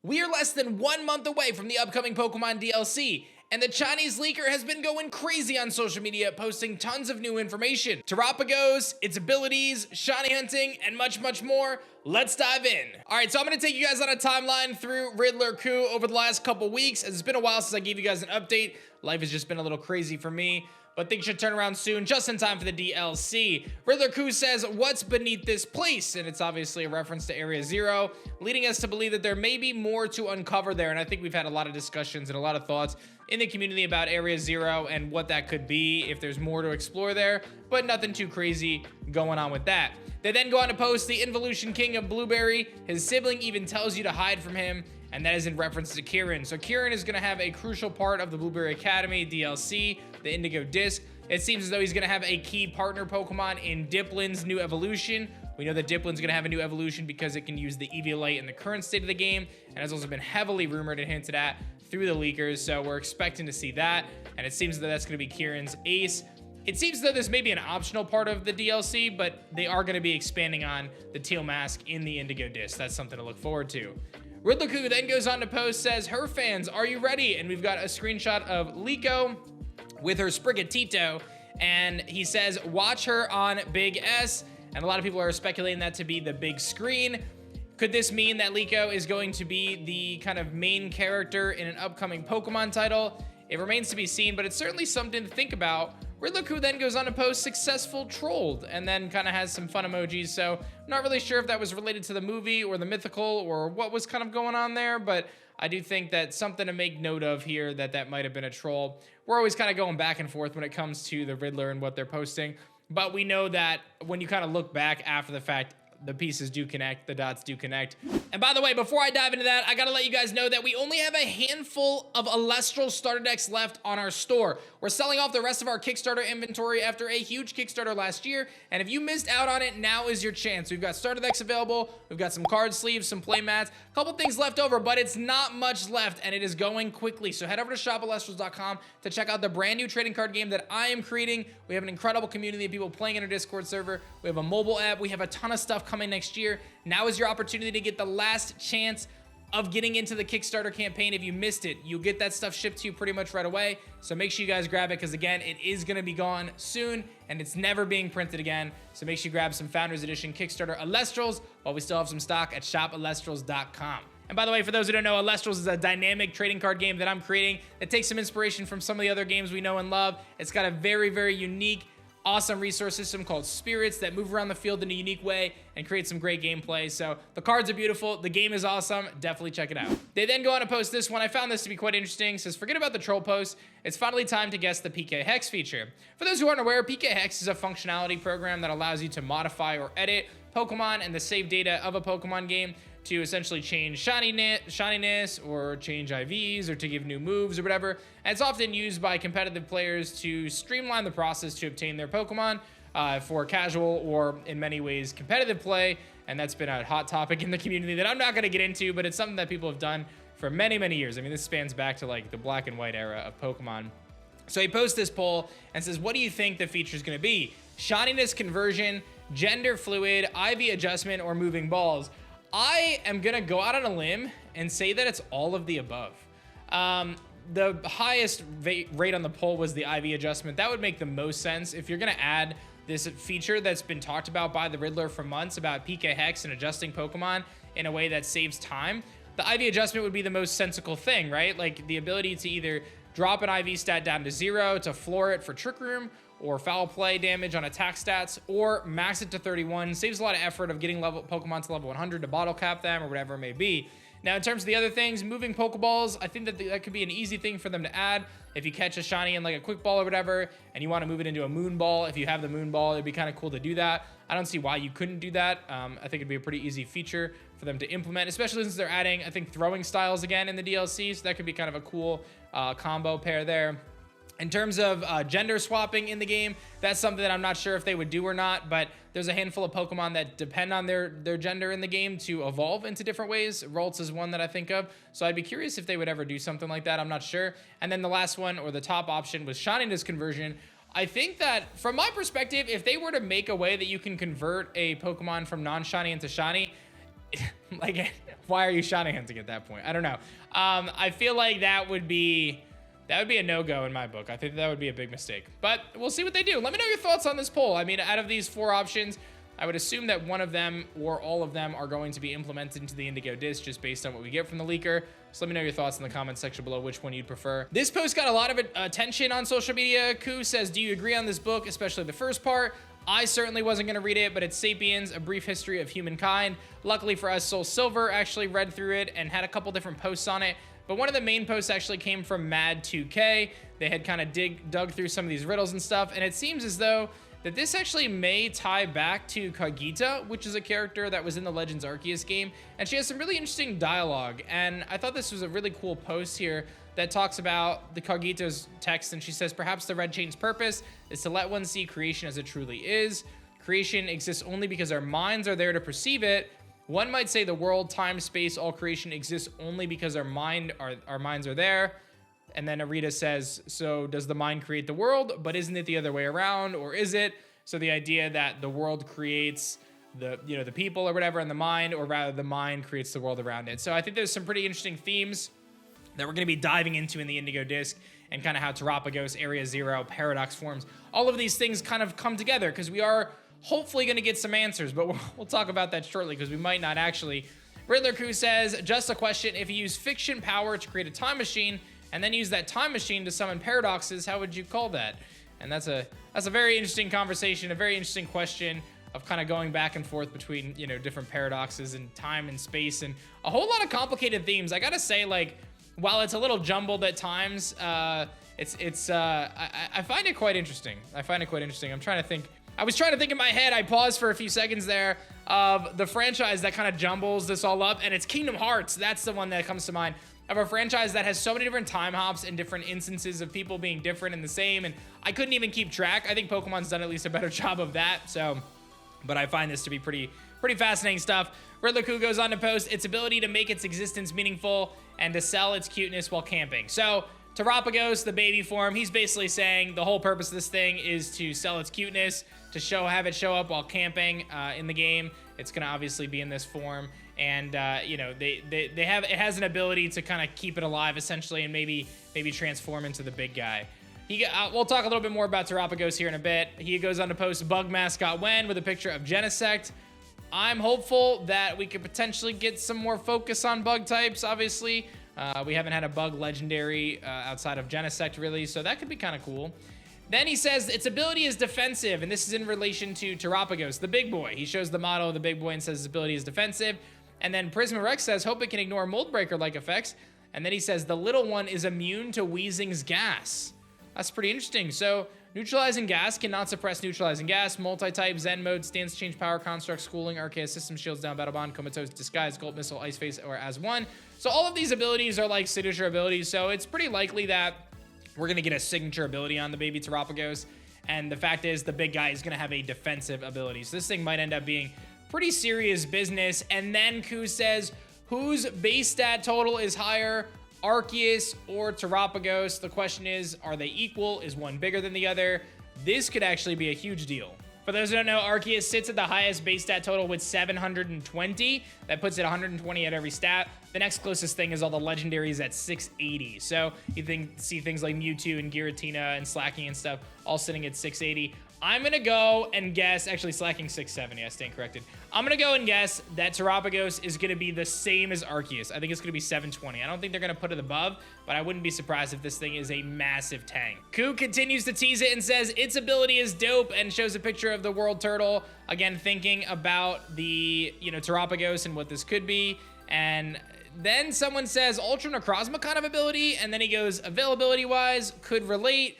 We are less than 1 month away from the upcoming Pokemon DLC, and the Chinese leaker has been going crazy on social media, posting tons of new information. Terapagos, its abilities, shiny hunting, and much, much more. Let's dive in. All right, so I'm gonna take you guys on a timeline through Riddler Coup over the last couple weeks, as it's been a while since I gave you guys an update. Life has just been a little crazy for me, but things should turn around soon, just in time for the DLC. Riddler Coup says, "What's beneath this place?" And it's obviously a reference to Area Zero, leading us to believe that there may be more to uncover there. And I think we've had a lot of discussions and a lot of thoughts in the community about Area Zero and what that could be, if there's more to explore there, but nothing too crazy going on with that. They then go on to post the Involution King of Blueberry. His sibling even tells you to hide from him, and that is in reference to Kieran. So Kieran is going to have a crucial part of the Blueberry Academy DLC, the Indigo Disk. It seems as though he's going to have a key partner Pokemon in Diplin's new evolution. We know that Diplin's going to have a new evolution because it can use the Eviolite in the current state of the game, and has also been heavily rumored and hinted at through the leakers, so we're expecting to see that, and it seems that that's going to be Kieran's ace. It seems as though this may be an optional part of the DLC, but they are going to be expanding on the teal mask in the Indigo Disk. That's something to look forward to. Riddler Coup then goes on to post, says, "Her fans, are you ready?" And we've got a screenshot of Liko with her Sprigatito, and he says, "Watch her on Big S," and a lot of people are speculating that to be the big screen. Could this mean that Liko is going to be the kind of main character in an upcoming Pokemon title? It remains to be seen, but it's certainly something to think about. Riddler Coup then goes on to post "successful trolled," and then kind of has some fun emojis, so I'm not really sure if that was related to the movie or the mythical or what was kind of going on there, but I do think that something to make note of here, that might have been a troll. We're always kind of going back and forth when it comes to the Riddler and what they're posting, but we know that when you kind of look back after the fact, the pieces do connect, the dots do connect. And by the way, before I dive into that, I gotta let you guys know that we only have a handful of Elestrals starter decks left on our store. We're selling off the rest of our Kickstarter inventory after a huge Kickstarter last year, and if you missed out on it, now is your chance. We've got starter decks available, we've got some card sleeves, some play mats, a couple things left over, but it's not much left, and it is going quickly. So head over to shopelestrals.com to check out the brand new trading card game that I am creating. We have an incredible community of people playing in our Discord server. We have a mobile app. We have a ton of stuff coming next year. Now is your opportunity to get the last chance of getting into the Kickstarter campaign. If you missed it, you'll get that stuff shipped to you pretty much right away. So make sure you guys grab it, because again, it is going to be gone soon and it's never being printed again. So make sure you grab some Founders Edition Kickstarter Elestrals while we still have some stock at shopelestrals.com. And by the way, for those who don't know, Elestrals is a dynamic trading card game that I'm creating that takes some inspiration from some of the other games we know and love. It's got a very, very unique, awesome resource system called spirits that move around the field in a unique way and create some great gameplay. So the cards are beautiful, the game is awesome, definitely check it out. They then go on to post this one. I found this to be quite interesting. It says, "Forget about the troll post, it's finally time to guess the PK Hex feature." For those who aren't aware, PK Hex is a functionality program that allows you to modify or edit Pokemon and the save data of a Pokemon game to essentially change shininess or change IVs or to give new moves or whatever. And it's often used by competitive players to streamline the process to obtain their Pokemon for casual or in many ways competitive play. And that's been a hot topic in the community that I'm not going to get into, but it's something that people have done for many, many years. I mean, this spans back to like the black and white era of Pokemon. So he posts this poll and says, "What do you think the feature is going to be? Shininess conversion, gender fluid, IV adjustment, or moving balls?" I am gonna go out on a limb and say that it's all of the above. The highest rate on the poll was the IV adjustment. That would make the most sense. If you're gonna add this feature that's been talked about by the Riddler for months about PK Hex and adjusting Pokemon in a way that saves time, the IV adjustment would be the most sensical thing, right? Like the ability to either drop an IV stat down to 0 to floor it for Trick Room, or foul play damage on attack stats, or max it to 31. Saves a lot of effort of getting Pokemon to level 100 to bottle cap them or whatever it may be. Now, in terms of the other things, moving Pokeballs, I think that that could be an easy thing for them to add. If you catch a shiny in like a quick ball or whatever, and you want to move it into a moon ball, if you have the moon ball, it'd be kind of cool to do that. I don't see why you couldn't do that. I think it'd be a pretty easy feature for them to implement, especially since they're adding, I think, throwing styles again in the DLC, so that could be kind of a cool combo pair there. In terms of gender swapping in the game, that's something that I'm not sure if they would do or not, but there's a handful of Pokemon that depend on their gender in the game to evolve into different ways. Ralts is one that I think of, so I'd be curious if they would ever do something like that. I'm not sure. And then the last one, or the top option, was Shininess conversion. I think that, from my perspective, if they were to make a way that you can convert a Pokemon from non-shiny into shiny, like, Why are you shiny hunting at that point? I don't know. I feel like that would be a no-go in my book. I think that would be a big mistake, but we'll see what they do. Let me know your thoughts on this poll. I mean, out of these 4 options, I would assume that one of them or all of them are going to be implemented into the Indigo Disk just based on what we get from the leaker. So let me know your thoughts in the comments section below, which one you'd prefer. This post got a lot of attention on social media. Ku says, do you agree on this book, especially the first part? I certainly wasn't going to read it, but it's Sapiens, A Brief History of Humankind. Luckily for us, Soul Silver actually read through it and had a couple different posts on it. But one of the main posts actually came from Mad2K. They had kind of dug through some of these riddles and stuff, and it seems as though that this actually may tie back to Kagita, which is a character that was in the Legends Arceus game, and she has some really interesting dialogue. And I thought this was a really cool post here that talks about the Kagita's text, and she says, perhaps the Red Chain's purpose is to let one see creation as it truly is. Creation exists only because our minds are there to perceive it. One might say the world, time, space, all creation exists only because our minds are there. And then Arita says, so does the mind create the world? But isn't it the other way around, or is it? So the idea that the world creates the people or whatever in the mind, or rather the mind creates the world around it. So I think there's some pretty interesting themes that we're going to be diving into in the Indigo Disk, and kind of how Terapagos, Area Zero, Paradox forms, all of these things kind of come together, because we are hopefully going to get some answers, but we'll talk about that shortly, because we might not actually. Riddler Ku says, just a question, if you use fiction power to create a time machine, and then use that time machine to summon paradoxes, how would you call that? And that's a very interesting conversation, a very interesting question of kind of going back and forth between, different paradoxes and time and space, and a whole lot of complicated themes. I gotta say, like, while it's a little jumbled at times, I find it quite interesting. I'm trying to think. I was trying to think in my head. I paused for a few seconds there of the franchise that kind of jumbles this all up, and it's Kingdom Hearts. That's the one that comes to mind, of a franchise that has so many different time hops and different instances of people being different and the same, and I couldn't even keep track. I think Pokemon's done at least a better job of that. So, but I find this to be pretty fascinating stuff. Riddler Ku goes on to post its ability to make its existence meaningful and to sell its cuteness while camping. So Terapagos, the baby form, he's basically saying the whole purpose of this thing is to sell its cuteness, to have it show up while camping in the game. It's gonna obviously be in this form, and it has an ability to kind of keep it alive essentially, and maybe transform into the big guy. We'll talk a little bit more about Terapagos here in a bit. He goes on to post bug mascot Wen with a picture of Genesect. I'm hopeful that we could potentially get some more focus on bug types. Obviously, we haven't had a bug legendary outside of Genesect really, so that could be kind of cool. Then he says its ability is defensive, and this is in relation to Terapagos, the big boy. He shows the model of the big boy and says his ability is defensive. And then Prisma Rex says, hope it can ignore Mold Breaker-like effects. And then he says the little one is immune to Weezing's gas. That's pretty interesting. So neutralizing gas cannot suppress neutralizing gas. Multi-type, Zen mode, stands change power, construct, schooling, Arceus system, shields down, battle bond, comatose, disguise, Gold Missile, Ice Face, or as one. So all of these abilities are like signature abilities. So it's pretty likely that we're going to get a signature ability on the baby Terapagos. And the fact is the big guy is going to have a defensive ability. So this thing might end up being pretty serious business. And then Ku says, whose base stat total is higher, Arceus or Terapagos? The question is, are they equal? Is one bigger than the other? This could actually be a huge deal. For those who don't know, Arceus sits at the highest base stat total with 720. That puts it 120 at every stat. The next closest thing is all the legendaries at 680. So you see things like Mewtwo and Giratina and Slacking and stuff all sitting at 680. I'm going to go and guess, actually Slacking 670, I stand corrected. I'm going to go and guess that Terapagos is going to be the same as Arceus. I think it's going to be 720. I don't think they're going to put it above, but I wouldn't be surprised if this thing is a massive tank. Ku continues to tease it and says its ability is dope and shows a picture of the World Turtle. Again, thinking about the, Terapagos and what this could be. And then someone says Ultra Necrozma kind of ability, and then he goes availability-wise, could relate.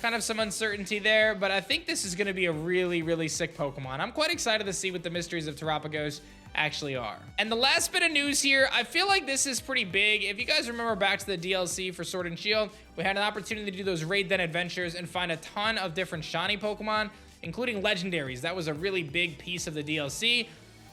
Kind of some uncertainty there, but I think this is going to be a really, really sick Pokemon. I'm quite excited to see what the mysteries of Terapagos actually are. And the last bit of news here, I feel like this is pretty big. If you guys remember back to the DLC for Sword and Shield, we had an opportunity to do those Raid Den adventures and find a ton of different shiny Pokemon, including legendaries. That was a really big piece of the DLC.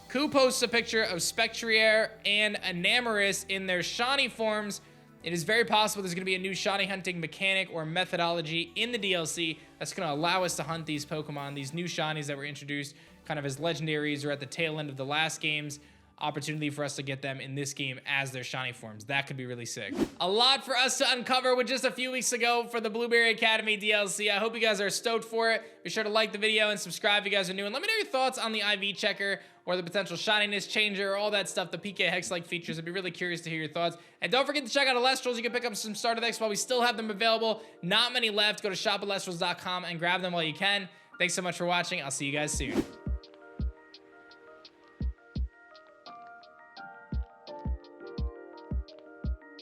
Ku posts a picture of Spectrier and Enamorus in their shiny forms. It is very possible there's going to be a new shiny hunting mechanic or methodology in the DLC that's going to allow us to hunt these Pokemon, these new shinies that were introduced kind of as legendaries or at the tail end of the last games. opportunity for us to get them in this game as their shiny forms. That could be really sick. A lot for us to uncover with just a few weeks ago for the Blueberry Academy DLC. I hope you guys are stoked for it. Be sure to like the video and subscribe if you guys are new, and let me know your thoughts on the IV checker or the potential shininess changer, all that stuff, the PK Hex-like features. I'd be really curious to hear your thoughts. And don't forget to check out Elestrals. You can pick up some starter decks while we still have them available. Not many left. Go to shopelestrals.com and grab them while you can. Thanks so much for watching. I'll see you guys soon.